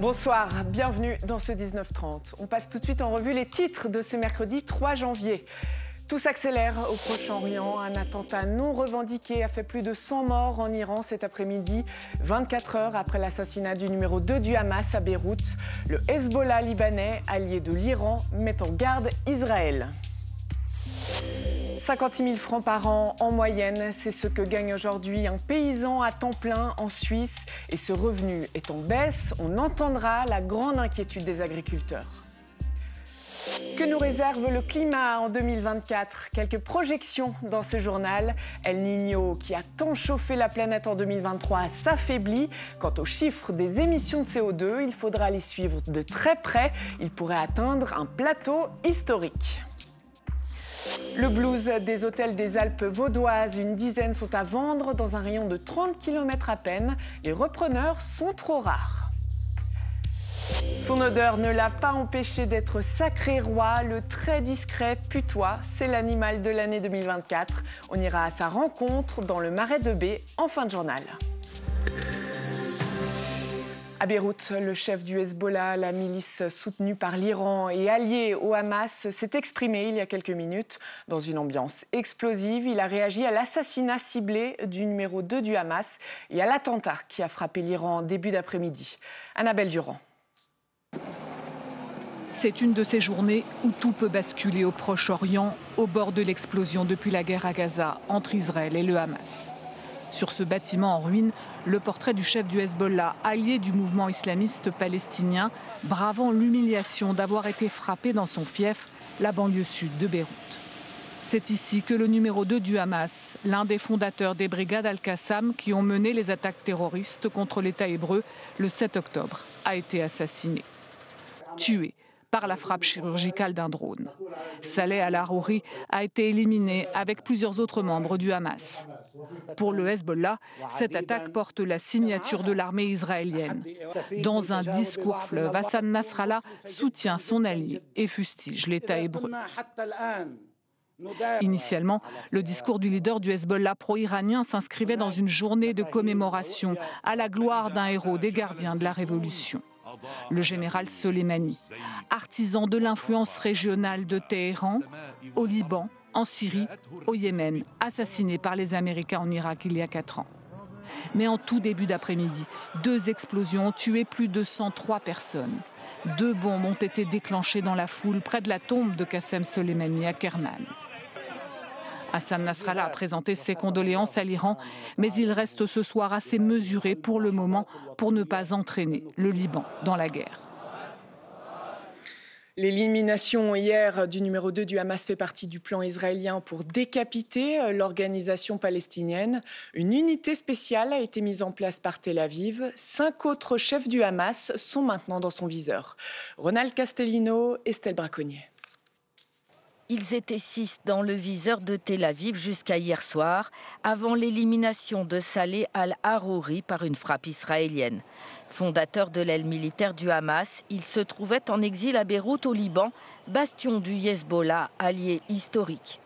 Bonsoir, bienvenue dans ce 19h30. On passe tout de suite en revue les titres de ce mercredi 3 janvier. Tout s'accélère au Proche-Orient. Un attentat non revendiqué a fait plus de 100 morts en Iran cet après-midi, 24 heures après l'assassinat du numéro 2 du Hamas à Beyrouth. Le Hezbollah libanais, allié de l'Iran, met en garde Israël. 56 000 francs par an en moyenne, c'est ce que gagne aujourd'hui un paysan à temps plein en Suisse. Et ce revenu est en baisse, on entendra la grande inquiétude des agriculteurs. Que nous réserve le climat en 2024? Quelques projections dans ce journal. El Niño, qui a tant chauffé la planète en 2023, s'affaiblit. Quant aux chiffres des émissions de CO2, il faudra les suivre de très près. Il pourrait atteindre un plateau historique. Le blues des hôtels des Alpes vaudoises, une dizaine sont à vendre dans un rayon de 30 km à peine. Les repreneurs sont trop rares. Son odeur ne l'a pas empêché d'être sacré roi. Le très discret putois, c'est l'animal de l'année 2024. On ira à sa rencontre dans le Marais de Bé en fin de journal. À Beyrouth, le chef du Hezbollah, la milice soutenue par l'Iran et alliée au Hamas, s'est exprimé il y a quelques minutes. Dans une ambiance explosive, il a réagi à l'assassinat ciblé du numéro 2 du Hamas et à l'attentat qui a frappé l'Iran en début d'après-midi. Annabelle Durand. C'est une de ces journées où tout peut basculer au Proche-Orient, au bord de l'explosion depuis la guerre à Gaza entre Israël et le Hamas. Sur ce bâtiment en ruine, le portrait du chef du Hezbollah, allié du mouvement islamiste palestinien, bravant l'humiliation d'avoir été frappé dans son fief, la banlieue sud de Beyrouth. C'est ici que le numéro 2 du Hamas, l'un des fondateurs des brigades Al-Qassam qui ont mené les attaques terroristes contre l'État hébreu le 7 octobre, a été assassiné. Tué par la frappe chirurgicale d'un drone. Saleh al-Arouri a été éliminé avec plusieurs autres membres du Hamas. Pour le Hezbollah, cette attaque porte la signature de l'armée israélienne. Dans un discours fleuve, Hassan Nasrallah soutient son allié et fustige l'État hébreu. Initialement, le discours du leader du Hezbollah pro-iranien s'inscrivait dans une journée de commémoration à la gloire d'un héros des gardiens de la Révolution. Le général Soleimani, artisan de l'influence régionale de Téhéran, au Liban, en Syrie, au Yémen, assassiné par les Américains en Irak il y a 4 ans. Mais en tout début d'après-midi, 2 explosions ont tué plus de 103 personnes. 2 bombes ont été déclenchées dans la foule près de la tombe de Qassem Soleimani à Kerman. Hassan Nasrallah a présenté ses condoléances à l'Iran, mais il reste ce soir assez mesuré pour le moment pour ne pas entraîner le Liban dans la guerre. L'élimination hier du numéro 2 du Hamas fait partie du plan israélien pour décapiter l'organisation palestinienne. Une unité spéciale a été mise en place par Tel Aviv. 5 autres chefs du Hamas sont maintenant dans son viseur. Ronald Castellino, Estelle Braconnier. Ils étaient 6 dans le viseur de Tel Aviv jusqu'à hier soir, avant l'élimination de Saleh al-Arouri par une frappe israélienne. Fondateur de l'aile militaire du Hamas, il se trouvait en exil à Beyrouth au Liban, bastion du Hezbollah, allié historique.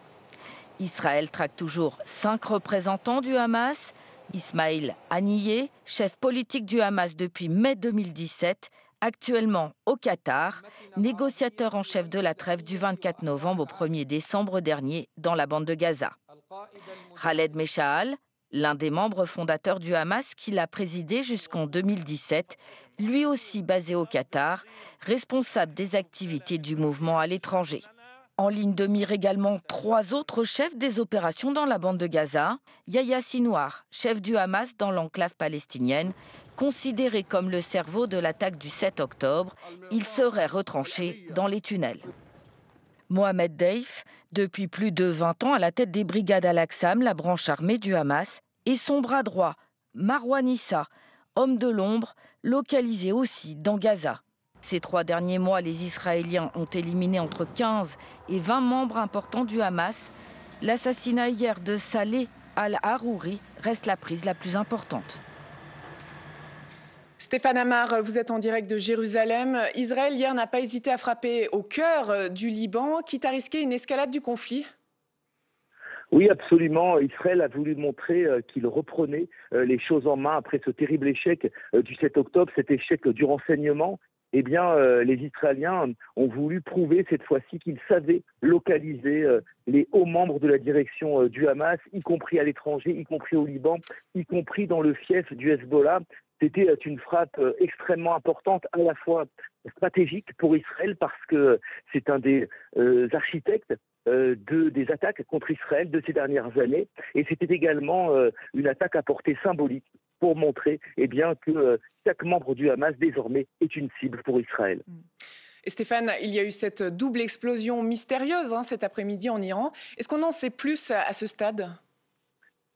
Israël traque toujours 5 représentants du Hamas. Ismail Haniyeh, chef politique du Hamas depuis mai 2017, actuellement au Qatar, négociateur en chef de la trêve du 24 novembre au 1er décembre dernier dans la bande de Gaza. Khaled Meshaal, l'un des membres fondateurs du Hamas qui l'a présidé jusqu'en 2017, lui aussi basé au Qatar, responsable des activités du mouvement à l'étranger. En ligne de mire également 3 autres chefs des opérations dans la bande de Gaza. Yahya Sinwar, chef du Hamas dans l'enclave palestinienne, considéré comme le cerveau de l'attaque du 7 octobre, il serait retranché dans les tunnels. Mohamed Deif, depuis plus de 20 ans à la tête des brigades Al-Aqsam, la branche armée du Hamas, et son bras droit, Marwan Issa, homme de l'ombre, localisé aussi dans Gaza. Ces 3 derniers mois, les Israéliens ont éliminé entre 15 et 20 membres importants du Hamas. L'assassinat hier de Saleh al-Arouri reste la prise la plus importante. Stéphane Amar, vous êtes en direct de Jérusalem. Israël, hier, n'a pas hésité à frapper au cœur du Liban, quitte à risquer une escalade du conflit. Oui, absolument. Israël a voulu montrer qu'il reprenait les choses en main après ce terrible échec du 7 octobre, cet échec du renseignement. Eh bien, les Israéliens ont voulu prouver cette fois-ci qu'ils savaient localiser les hauts membres de la direction du Hamas, y compris à l'étranger, y compris au Liban, y compris dans le fief du Hezbollah. C'était une frappe extrêmement importante, à la fois stratégique pour Israël, parce que c'est un des architectes des attaques contre Israël de ces dernières années. Et c'était également une attaque à portée symbolique pour montrer bien, que chaque membre du Hamas, désormais, est une cible pour Israël. Et Stéphane, il y a eu cette double explosion mystérieuse cet après-midi en Iran. Est-ce qu'on en sait plus à ce stade ?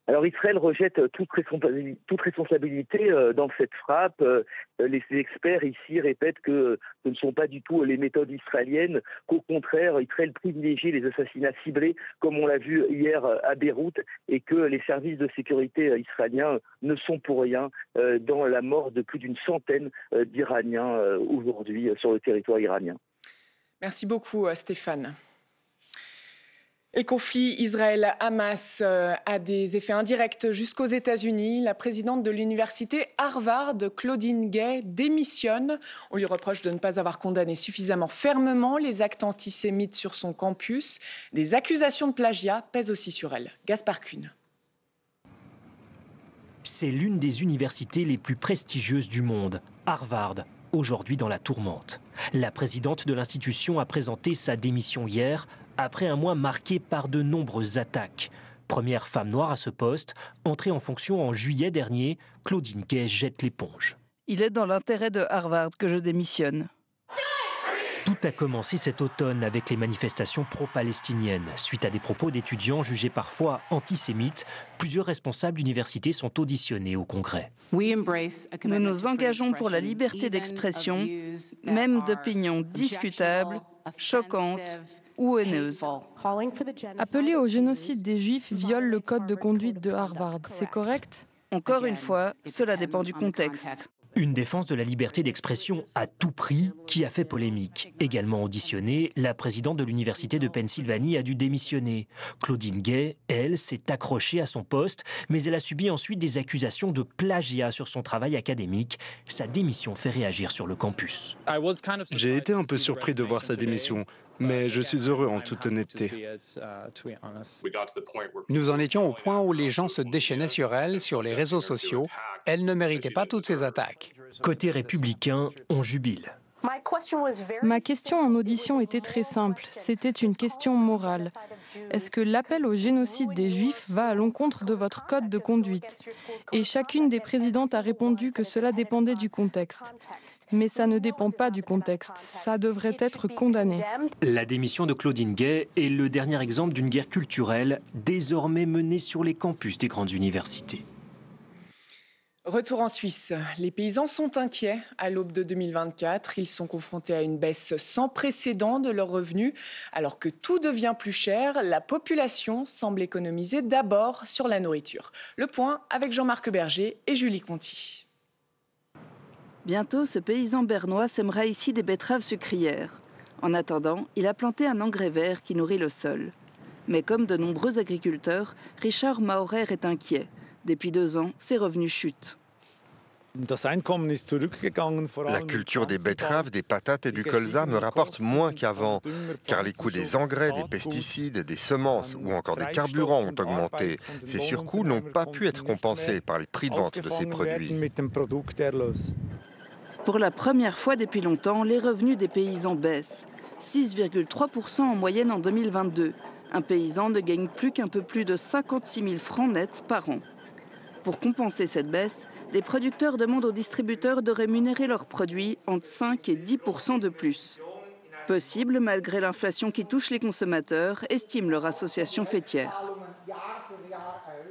Alors Israël rejette toute responsabilité dans cette frappe. Les experts ici répètent que ce ne sont pas du tout les méthodes israéliennes, qu'au contraire, Israël privilégie les assassinats ciblés, comme on l'a vu hier à Beyrouth, et que les services de sécurité israéliens ne sont pour rien dans la mort de plus d'une centaine d'Iraniens aujourd'hui sur le territoire iranien. Merci beaucoup Stéphane. Le conflit Israël-Hamas a des effets indirects jusqu'aux États-Unis. La présidente de l'université Harvard, Claudine Gay, démissionne. On lui reproche de ne pas avoir condamné suffisamment fermement les actes antisémites sur son campus. Des accusations de plagiat pèsent aussi sur elle. Gaspard Kuhn. C'est l'une des universités les plus prestigieuses du monde, Harvard, aujourd'hui dans la tourmente. La présidente de l'institution a présenté sa démission hier, après un mois marqué par de nombreuses attaques. Première femme noire à ce poste, entrée en fonction en juillet dernier, Claudine Gay jette l'éponge. Il est dans l'intérêt de Harvard que je démissionne. Tout a commencé cet automne avec les manifestations pro-palestiniennes. Suite à des propos d'étudiants jugés parfois antisémites, plusieurs responsables d'universités sont auditionnés au Congrès. Nous nous engageons pour la liberté d'expression, même d'opinions discutables, choquantes ou haineuses. Appeler au génocide des Juifs viole le code de conduite de Harvard, c'est correct ? Encore une fois, cela dépend du contexte. Une défense de la liberté d'expression à tout prix qui a fait polémique. Également auditionnée, la présidente de l'université de Pennsylvanie a dû démissionner. Claudine Gay, elle, s'est accrochée à son poste, mais elle a subi ensuite des accusations de plagiat sur son travail académique. Sa démission fait réagir sur le campus. J'ai été un peu surpris de voir sa démission, mais je suis heureux en toute honnêteté. Nous en étions au point où les gens se déchaînaient sur elle, sur les réseaux sociaux. Elle ne méritait pas toutes ces attaques. Côté républicain, on jubile. Ma question en audition était très simple. C'était une question morale. Est-ce que l'appel au génocide des Juifs va à l'encontre de votre code de conduite ? Et chacune des présidentes a répondu que cela dépendait du contexte. Mais ça ne dépend pas du contexte. Ça devrait être condamné. La démission de Claudine Gay est le dernier exemple d'une guerre culturelle désormais menée sur les campus des grandes universités. Retour en Suisse. Les paysans sont inquiets à l'aube de 2024. Ils sont confrontés à une baisse sans précédent de leurs revenus. Alors que tout devient plus cher, la population semble économiser d'abord sur la nourriture. Le point avec Jean-Marc Berger et Julie Conti. Bientôt, ce paysan bernois sèmera ici des betteraves sucrières. En attendant, il a planté un engrais vert qui nourrit le sol. Mais comme de nombreux agriculteurs, Richard Maurer est inquiet. Depuis 2 ans, ses revenus chutent. La culture des betteraves, des patates et du colza me rapporte moins qu'avant, car les coûts des engrais, des pesticides, des semences ou encore des carburants ont augmenté. Ces surcoûts n'ont pas pu être compensés par les prix de vente de ces produits. Pour la première fois depuis longtemps, les revenus des paysans baissent. 6,3% en moyenne en 2022. Un paysan ne gagne plus qu'un peu plus de 56 000 francs nets par an. Pour compenser cette baisse, les producteurs demandent aux distributeurs de rémunérer leurs produits entre 5 et 10% de plus. Possible malgré l'inflation qui touche les consommateurs, estime leur association fêtière.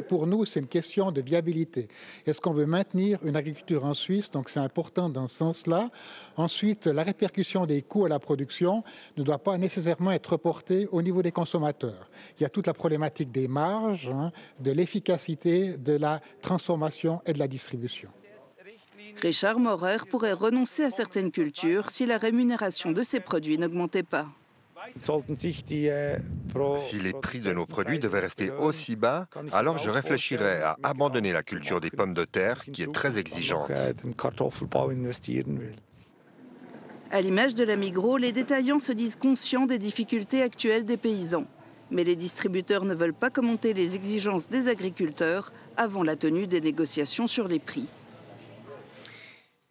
Pour nous, c'est une question de viabilité. Est-ce qu'on veut maintenir une agriculture en Suisse? Donc c'est important dans ce sens-là. Ensuite, la répercussion des coûts à la production ne doit pas nécessairement être reportée au niveau des consommateurs. Il y a toute la problématique des marges, de l'efficacité, de la transformation et de la distribution. Richard Maurer pourrait renoncer à certaines cultures si la rémunération de ses produits n'augmentait pas. Si les prix de nos produits devaient rester aussi bas, alors je réfléchirais à abandonner la culture des pommes de terre, qui est très exigeante. À l'image de la Migros, les détaillants se disent conscients des difficultés actuelles des paysans. Mais les distributeurs ne veulent pas commenter les exigences des agriculteurs avant la tenue des négociations sur les prix.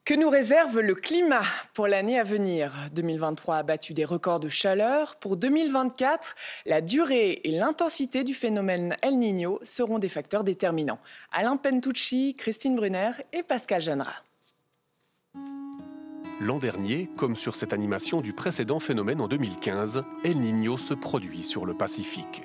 Que nous réserve le climat pour l'année à venir? 2023 a battu des records de chaleur. Pour 2024, la durée et l'intensité du phénomène El Niño seront des facteurs déterminants. Alain Pentucci, Christine Brunner et Pascal Jeanneret. L'an dernier, comme sur cette animation du précédent phénomène en 2015, El Niño se produit sur le Pacifique.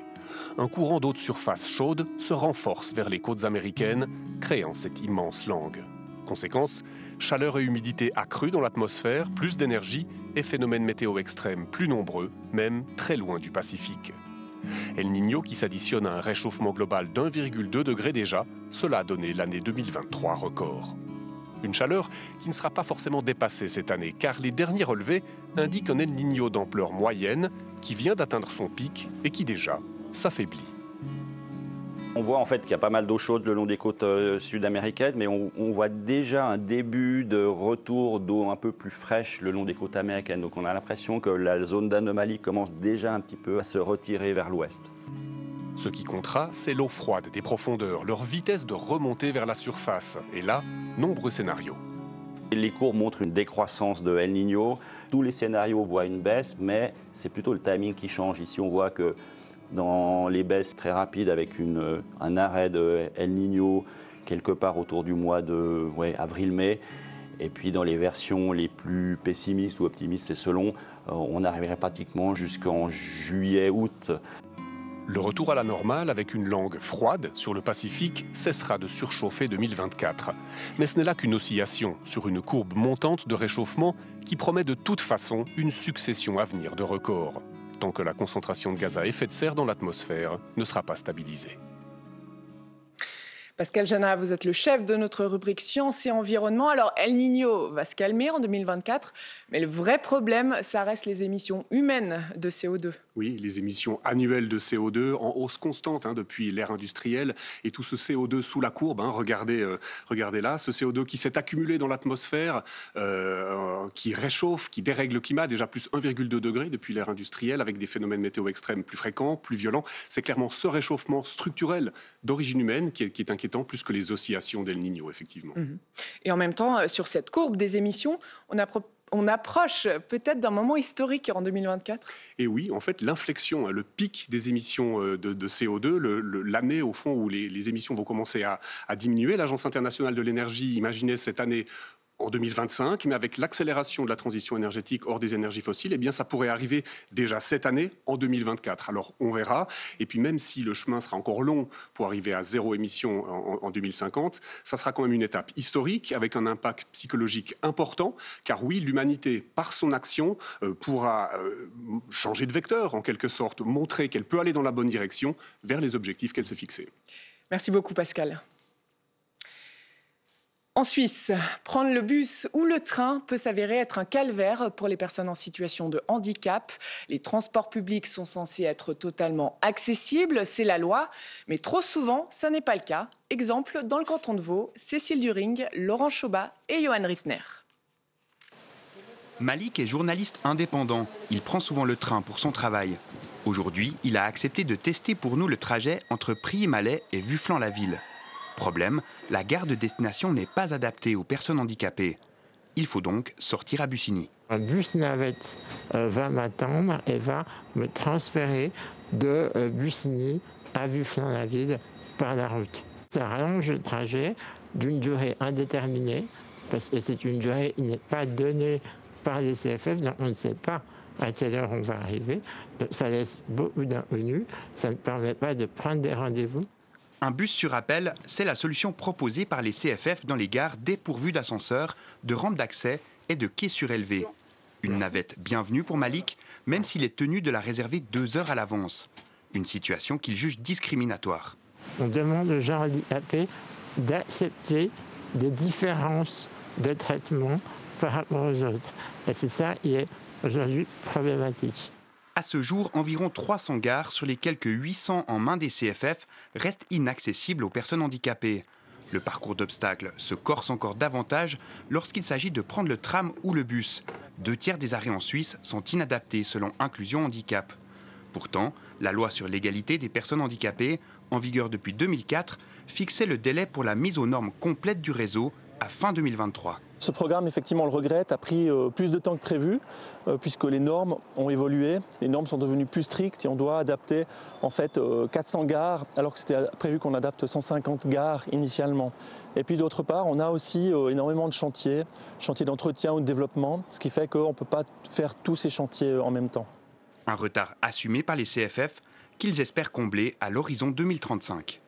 Un courant d'eau de surface chaude se renforce vers les côtes américaines, créant cette immense langue. Conséquence, chaleur et humidité accrues dans l'atmosphère, plus d'énergie et phénomènes météo extrêmes plus nombreux, même très loin du Pacifique. El Niño qui s'additionne à un réchauffement global d'1,2 degré déjà, cela a donné l'année 2023 record. Une chaleur qui ne sera pas forcément dépassée cette année, car les derniers relevés indiquent un El Niño d'ampleur moyenne qui vient d'atteindre son pic et qui déjà s'affaiblit. On voit en fait qu'il y a pas mal d'eau chaude le long des côtes sud-américaines, mais on voit déjà un début de retour d'eau un peu plus fraîche le long des côtes américaines. Donc on a l'impression que la zone d'anomalie commence déjà un petit peu à se retirer vers l'ouest. Ce qui comptera, c'est l'eau froide des profondeurs, leur vitesse de remontée vers la surface. Et là, nombreux scénarios. Les courbes montrent une décroissance de El Niño. Tous les scénarios voient une baisse, mais c'est plutôt le timing qui change. Ici, on voit que dans les baisses très rapides avec un arrêt de El Niño quelque part autour du mois de avril-mai. Et puis dans les versions les plus pessimistes ou optimistes, c'est selon, on arriverait pratiquement jusqu'en juillet-août. Le retour à la normale avec une langue froide sur le Pacifique cessera de surchauffer 2024. Mais ce n'est là qu'une oscillation sur une courbe montante de réchauffement qui promet de toute façon une succession à venir de records, tant que la concentration de gaz à effet de serre dans l'atmosphère ne sera pas stabilisée. Pascal Jeanneret, vous êtes le chef de notre rubrique Sciences et Environnement. Alors, El Niño va se calmer en 2024, mais le vrai problème, ça reste les émissions humaines de CO2. Oui, les émissions annuelles de CO2 en hausse constante depuis l'ère industrielle et tout ce CO2 sous la courbe, regardez là, ce CO2 qui s'est accumulé dans l'atmosphère, qui réchauffe, qui dérègle le climat, déjà plus 1,2 degré depuis l'ère industrielle avec des phénomènes météo extrêmes plus fréquents, plus violents. C'est clairement ce réchauffement structurel d'origine humaine qui est inquiétant plus que les oscillations d'El Niño, effectivement. Et en même temps, sur cette courbe des émissions, on approche peut-être d'un moment historique en 2024. Et oui, en fait, l'inflexion, le pic des émissions de CO2, l'année au fond où les émissions vont commencer à diminuer. L'Agence internationale de l'énergie imaginait cette année en 2025, mais avec l'accélération de la transition énergétique hors des énergies fossiles, eh bien, ça pourrait arriver déjà cette année, en 2024. Alors, on verra. Et puis, même si le chemin sera encore long pour arriver à zéro émission en 2050, ça sera quand même une étape historique avec un impact psychologique important. Car oui, l'humanité, par son action, pourra changer de vecteur, en quelque sorte, montrer qu'elle peut aller dans la bonne direction vers les objectifs qu'elle s'est fixés. Merci beaucoup, Pascal. En Suisse, prendre le bus ou le train peut s'avérer être un calvaire pour les personnes en situation de handicap. Les transports publics sont censés être totalement accessibles, c'est la loi, mais trop souvent, ça n'est pas le cas. Exemple, dans le canton de Vaud, Cécile During, Laurent Chobat et Johan Rittner. Malik est journaliste indépendant. Il prend souvent le train pour son travail. Aujourd'hui, il a accepté de tester pour nous le trajet entre Prix-Malais et Vufflan-la-Ville. Problème, la gare de destination n'est pas adaptée aux personnes handicapées. Il faut donc sortir à Bussigny. Un bus navette va m'attendre et va me transférer de Bussigny à Vufflan-la-Ville par la route. Ça rallonge le trajet d'une durée indéterminée, parce que c'est une durée qui n'est pas donnée par les CFF, donc on ne sait pas à quelle heure on va arriver. Ça laisse beaucoup d'inconnus, ça ne permet pas de prendre des rendez-vous. Un bus sur appel, c'est la solution proposée par les CFF dans les gares dépourvues d'ascenseurs, de rampes d'accès et de quais surélevés. Une navette bienvenue pour Malik, même s'il est tenu de la réserver 2 heures à l'avance. Une situation qu'il juge discriminatoire. On demande aux gens handicapés d'accepter des différences de traitement par rapport aux autres. Et c'est ça qui est aujourd'hui problématique. À ce jour, environ 300 gares sur les quelques 800 en main des CFF restent inaccessibles aux personnes handicapées. Le parcours d'obstacles se corse encore davantage lorsqu'il s'agit de prendre le tram ou le bus. 2/3 des arrêts en Suisse sont inadaptés selon Inclusion Handicap. Pourtant, la loi sur l'égalité des personnes handicapées, en vigueur depuis 2004, fixait le délai pour la mise aux normes complètes du réseau à fin 2023. Ce programme, effectivement, on le regrette, a pris plus de temps que prévu, puisque les normes ont évolué, les normes sont devenues plus strictes et on doit adapter en fait 400 gares, alors que c'était prévu qu'on adapte 150 gares initialement. Et puis d'autre part, on a aussi énormément de chantiers d'entretien ou de développement, ce qui fait qu'on ne peut pas faire tous ces chantiers en même temps. Un retard assumé par les CFF qu'ils espèrent combler à l'horizon 2035.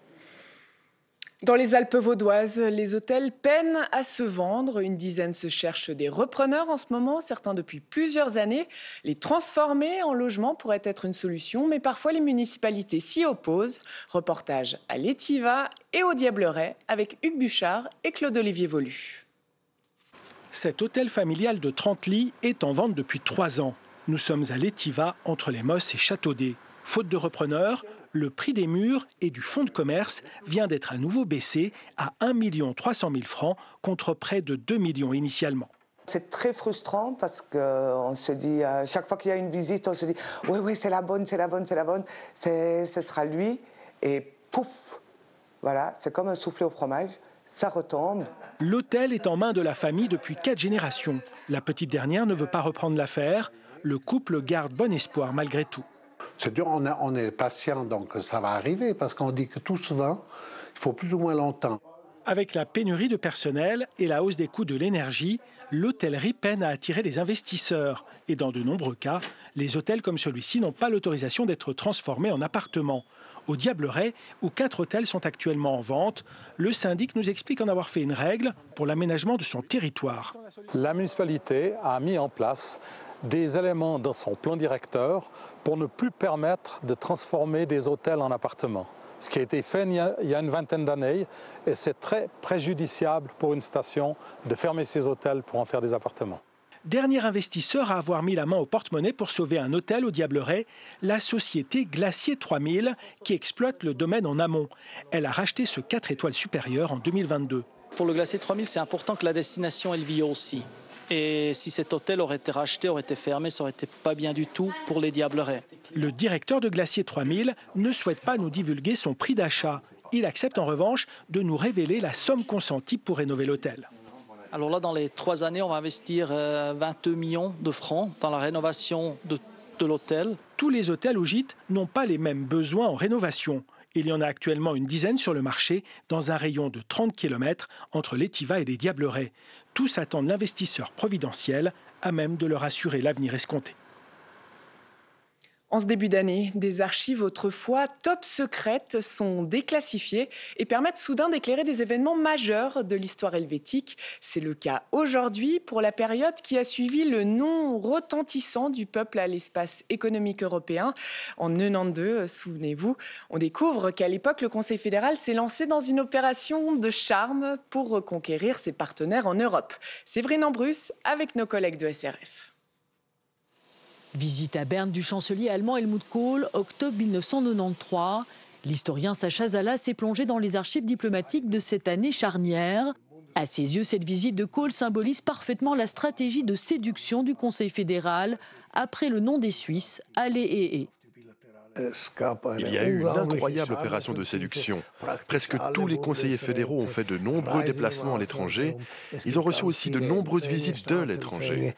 Dans les Alpes vaudoises, les hôtels peinent à se vendre. Une dizaine se cherchent des repreneurs en ce moment, certains depuis plusieurs années. Les transformer en logements pourrait être une solution, mais parfois les municipalités s'y opposent. Reportage à l'Étiva et au Diableret avec Hugues Buchard et Claude-Olivier Volu. Cet hôtel familial de 30 lits est en vente depuis 3 ans. Nous sommes à l'Étiva, entre les Mosses et Châteaudet. Faute de repreneurs, le prix des murs et du fonds de commerce vient d'être à nouveau baissé à 1 300 000 francs contre près de 2 millions initialement. C'est très frustrant parce qu'on se dit, chaque fois qu'il y a une visite, on se dit « oui, c'est la bonne, ce sera lui ». Et pouf, voilà, c'est comme un soufflé au fromage, ça retombe. L'hôtel est en main de la famille depuis 4 générations. La petite dernière ne veut pas reprendre l'affaire. Le couple garde bon espoir malgré tout. C'est dur, on est patient, donc ça va arriver, parce qu'on dit que tout souvent, il faut plus ou moins longtemps. Avec la pénurie de personnel et la hausse des coûts de l'énergie, l'hôtellerie peine à attirer les investisseurs. Et dans de nombreux cas, les hôtels comme celui-ci n'ont pas l'autorisation d'être transformés en appartements. Au Diableret, où 4 hôtels sont actuellement en vente, le syndic nous explique en avoir fait une règle pour l'aménagement de son territoire. La municipalité a mis en place des éléments dans son plan directeur pour ne plus permettre de transformer des hôtels en appartements. Ce qui a été fait il y a une vingtaine d'années et c'est très préjudiciable pour une station de fermer ses hôtels pour en faire des appartements. Dernier investisseur à avoir mis la main au porte-monnaie pour sauver un hôtel au Diableret, la société Glacier 3000 qui exploite le domaine en amont. Elle a racheté ce 4 étoiles supérieur en 2022. Pour le Glacier 3000, c'est important que la destination elle vive aussi. Et si cet hôtel aurait été racheté, aurait été fermé, ça aurait été pas bien du tout pour les Diablerets. Le directeur de Glacier 3000 ne souhaite pas nous divulguer son prix d'achat. Il accepte en revanche de nous révéler la somme consentie pour rénover l'hôtel. Alors là, dans les 3 années, on va investir 22 millions de francs dans la rénovation de l'hôtel. Tous les hôtels ou gîtes n'ont pas les mêmes besoins en rénovation. Il y en a actuellement une dizaine sur le marché, dans un rayon de 30 km entre l'Étiva et les Diablerets. Tous attendent l'investisseur providentiel à même de leur assurer l'avenir escompté. En ce début d'année, des archives autrefois top secrètes sont déclassifiées et permettent soudain d'éclairer des événements majeurs de l'histoire helvétique. C'est le cas aujourd'hui pour la période qui a suivi le non retentissant du peuple à l'espace économique européen. En 92, souvenez-vous, on découvre qu'à l'époque, le Conseil fédéral s'est lancé dans une opération de charme pour reconquérir ses partenaires en Europe. Séverine Ambrus avec nos collègues de SRF. Visite à Berne du chancelier allemand Helmut Kohl, octobre 1993. L'historien Sacha Zala s'est plongé dans les archives diplomatiques de cette année charnière. À ses yeux, cette visite de Kohl symbolise parfaitement la stratégie de séduction du Conseil fédéral après le nom des Suisses, Allez et. Il y a eu une incroyable opération de séduction. Presque tous les conseillers fédéraux ont fait de nombreux déplacements à l'étranger. Ils ont reçu aussi de nombreuses visites de l'étranger.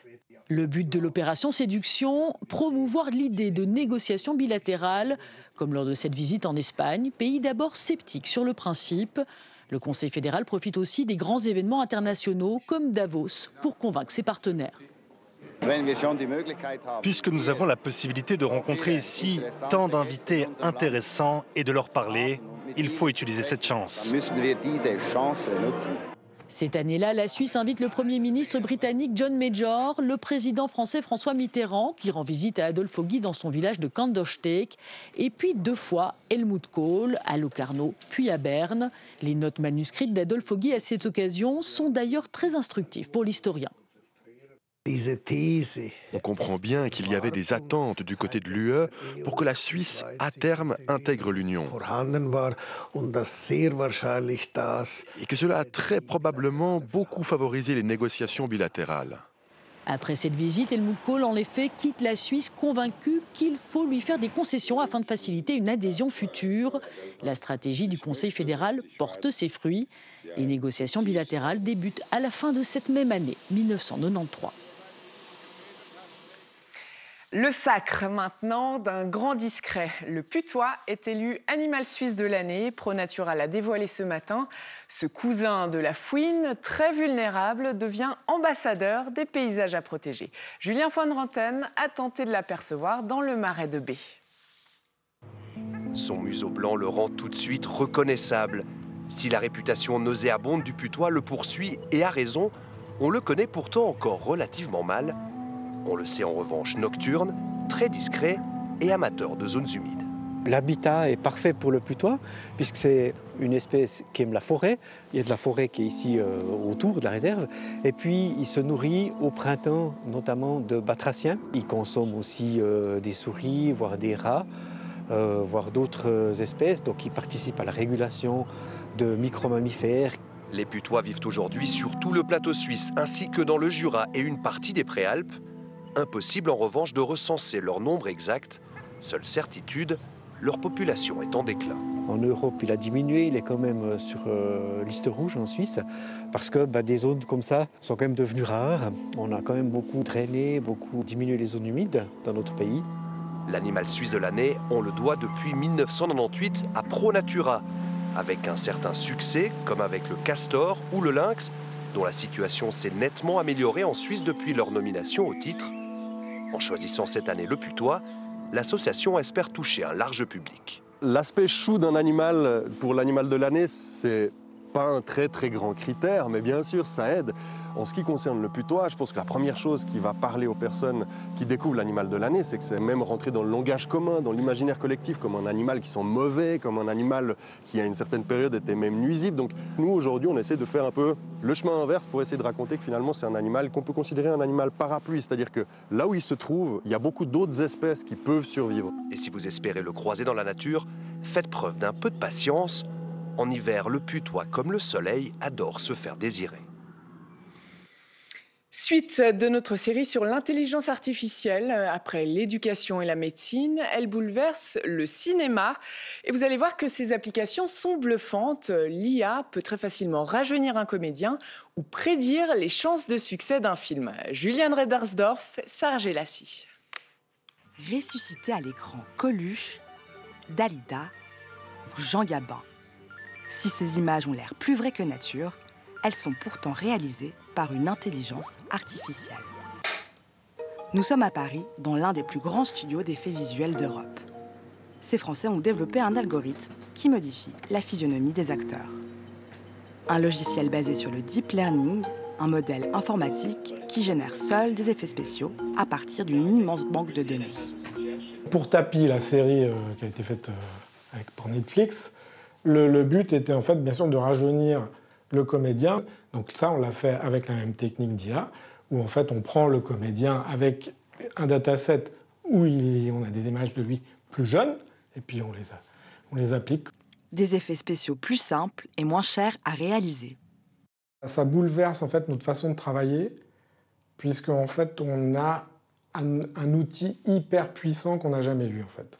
Le but de l'opération séduction, promouvoir l'idée de négociations bilatérales, comme lors de cette visite en Espagne, pays d'abord sceptique sur le principe. Le Conseil fédéral profite aussi des grands événements internationaux comme Davos pour convaincre ses partenaires. Puisque nous avons la possibilité de rencontrer ici tant d'invités intéressants et de leur parler, il faut utiliser cette chance. Cette année-là, la Suisse invite le Premier ministre britannique John Major, le président français François Mitterrand, qui rend visite à Adolphe Guy dans son village de Kandersteg, et puis 2 fois Helmut Kohl à Locarno, puis à Berne. Les notes manuscrites d'Adolphe Guy à cette occasion sont d'ailleurs très instructives pour l'historien. On comprend bien qu'il y avait des attentes du côté de l'UE pour que la Suisse, à terme, intègre l'Union. Et que cela a très probablement beaucoup favorisé les négociations bilatérales. Après cette visite, Helmut Kohl, en effet, quitte la Suisse convaincu qu'il faut lui faire des concessions afin de faciliter une adhésion future. La stratégie du Conseil fédéral porte ses fruits. Les négociations bilatérales débutent à la fin de cette même année, 1993. Le sacre maintenant d'un grand discret. Le putois est élu animal suisse de l'année. ProNatura l'a dévoilé ce matin. Ce cousin de la fouine, très vulnérable, devient ambassadeur des paysages à protéger. Julien Van Ranten a tenté de l'apercevoir dans le marais de Bé. Son museau blanc le rend tout de suite reconnaissable. Si la réputation nauséabonde du putois le poursuit, et a raison, on le connaît pourtant encore relativement mal. On le sait en revanche nocturne, très discret et amateur de zones humides. L'habitat est parfait pour le putois puisque c'est une espèce qui aime la forêt. Il y a de la forêt qui est ici autour de la réserve. Et puis il se nourrit au printemps notamment de batraciens. Il consomme aussi des souris, voire des rats, voire d'autres espèces. Donc il participe à la régulation de micro-mammifères. Les putois vivent aujourd'hui sur tout le plateau suisse ainsi que dans le Jura et une partie des Préalpes. Impossible en revanche de recenser leur nombre exact. Seule certitude, leur population est en déclin. En Europe, il a diminué, il est quand même sur liste rouge en Suisse, parce que des zones comme ça sont quand même devenues rares. On a quand même beaucoup drainé, beaucoup diminué les zones humides dans notre pays. L'animal suisse de l'année, on le doit depuis 1998 à ProNatura, avec un certain succès, comme avec le castor ou le lynx, dont la situation s'est nettement améliorée en Suisse depuis leur nomination au titre. En choisissant cette année le putois, l'association espère toucher un large public. L'aspect chou d'un animal pour l'animal de l'année, c'est pas un très très grand critère, mais bien sûr ça aide. En ce qui concerne le putois, je pense que la première chose qui va parler aux personnes qui découvrent l'animal de l'année, c'est que c'est même rentré dans le langage commun, dans l'imaginaire collectif, comme un animal qui sent mauvais, comme un animal qui à une certaine période était même nuisible. Donc nous aujourd'hui on essaie de faire un peu le chemin inverse pour essayer de raconter que finalement c'est un animal qu'on peut considérer un animal parapluie, c'est-à-dire que là où il se trouve, il y a beaucoup d'autres espèces qui peuvent survivre. Et si vous espérez le croiser dans la nature, faites preuve d'un peu de patience. En hiver, le putois, comme le soleil, adore se faire désirer. Suite de notre série sur l'intelligence artificielle, après l'éducation et la médecine, elle bouleverse le cinéma. Et vous allez voir que ces applications sont bluffantes. L'IA peut très facilement rajeunir un comédien ou prédire les chances de succès d'un film. Juliane Redersdorf, Sarah Gélassi. Ressuscité à l'écran Coluche, Dalida ou Jean Gabin. Si ces images ont l'air plus vraies que nature, elles sont pourtant réalisées par une intelligence artificielle. Nous sommes à Paris, dans l'un des plus grands studios d'effets visuels d'Europe. Ces Français ont développé un algorithme qui modifie la physionomie des acteurs. Un logiciel basé sur le deep learning, un modèle informatique qui génère seul des effets spéciaux à partir d'une immense banque de données. Pour Tapi, la série qui a été faite pour Netflix, le but était en fait bien sûr de rajeunir le comédien. Donc ça, on l'a fait avec la même technique d'IA, où en fait on prend le comédien avec un dataset où on a des images de lui plus jeunes, et puis on les applique. Des effets spéciaux plus simples et moins chers à réaliser. Ça bouleverse en fait notre façon de travailler, puisqu'en fait on a un outil hyper puissant qu'on n'a jamais vu en fait.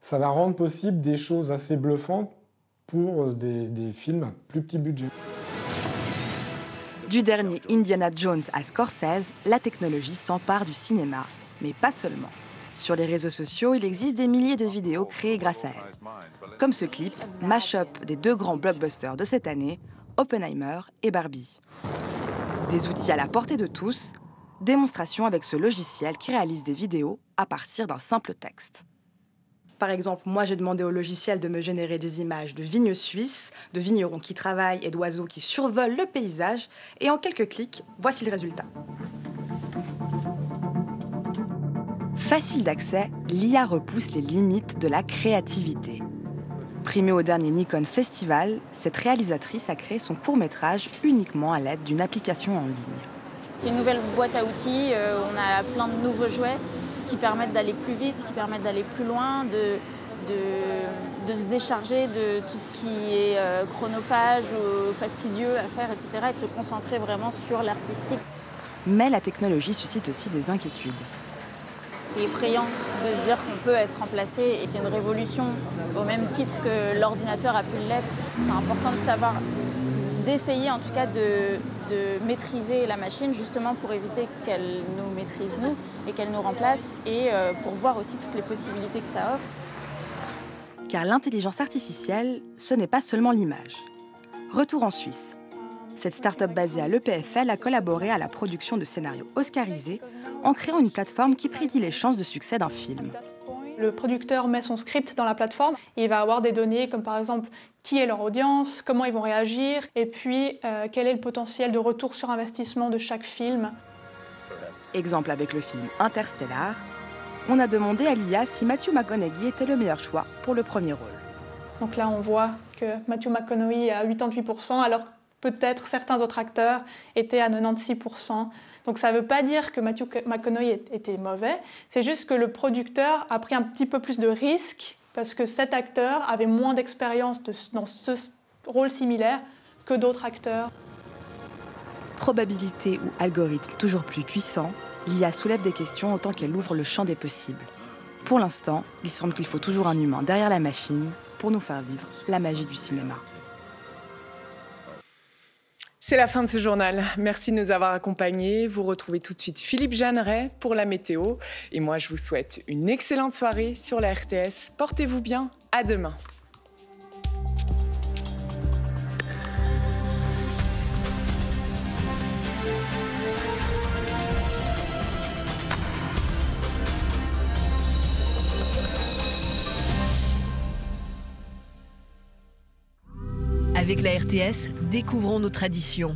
Ça va rendre possible des choses assez bluffantes pour des films à plus petit budget. Du dernier Indiana Jones à Scorsese, la technologie s'empare du cinéma, mais pas seulement. Sur les réseaux sociaux, il existe des milliers de vidéos créées grâce à elle. Comme ce clip, mash-up des deux grands blockbusters de cette année, Oppenheimer et Barbie. Des outils à la portée de tous, démonstration avec ce logiciel qui réalise des vidéos à partir d'un simple texte. Par exemple, moi j'ai demandé au logiciel de me générer des images de vignes suisses, de vignerons qui travaillent et d'oiseaux qui survolent le paysage, et en quelques clics, voici le résultat. Facile d'accès, l'IA repousse les limites de la créativité. Primée au dernier Nikon Festival, cette réalisatrice a créé son court-métrage uniquement à l'aide d'une application en ligne. C'est une nouvelle boîte à outils, on a plein de nouveaux jouets qui permettent d'aller plus vite, qui permettent d'aller plus loin, de se décharger de tout ce qui est chronophage ou fastidieux à faire, etc. et de se concentrer vraiment sur l'artistique. Mais la technologie suscite aussi des inquiétudes. C'est effrayant de se dire qu'on peut être remplacé et c'est une révolution au même titre que l'ordinateur a pu l'être. C'est important de savoir, d'essayer en tout cas de maîtriser la machine justement pour éviter qu'elle nous maîtrise nous et qu'elle nous remplace et pour voir aussi toutes les possibilités que ça offre. Car l'intelligence artificielle, ce n'est pas seulement l'image. Retour en Suisse. Cette start-up basée à l'EPFL a collaboré à la production de scénarios oscarisés en créant une plateforme qui prédit les chances de succès d'un film. Le producteur met son script dans la plateforme et il va avoir des données comme par exemple qui est leur audience, comment ils vont réagir et puis quel est le potentiel de retour sur investissement de chaque film. Exemple avec le film Interstellar, on a demandé à l'IA si Matthew McConaughey était le meilleur choix pour le premier rôle. Donc là on voit que Matthew McConaughey est à 88% alors peut-être certains autres acteurs étaient à 96%. Donc ça ne veut pas dire que Matthew McConaughey était mauvais, c'est juste que le producteur a pris un petit peu plus de risques parce que cet acteur avait moins d'expérience dans ce rôle similaire que d'autres acteurs. Probabilité ou algorithme toujours plus puissant, l'IA soulève des questions autant qu'elle ouvre le champ des possibles. Pour l'instant, il semble qu'il faut toujours un humain derrière la machine pour nous faire vivre la magie du cinéma. C'est la fin de ce journal. Merci de nous avoir accompagnés. Vous retrouvez tout de suite Philippe Jeanneret pour la météo. Et moi, je vous souhaite une excellente soirée sur la RTS. Portez-vous bien. À demain. Avec la RTS, découvrons nos traditions.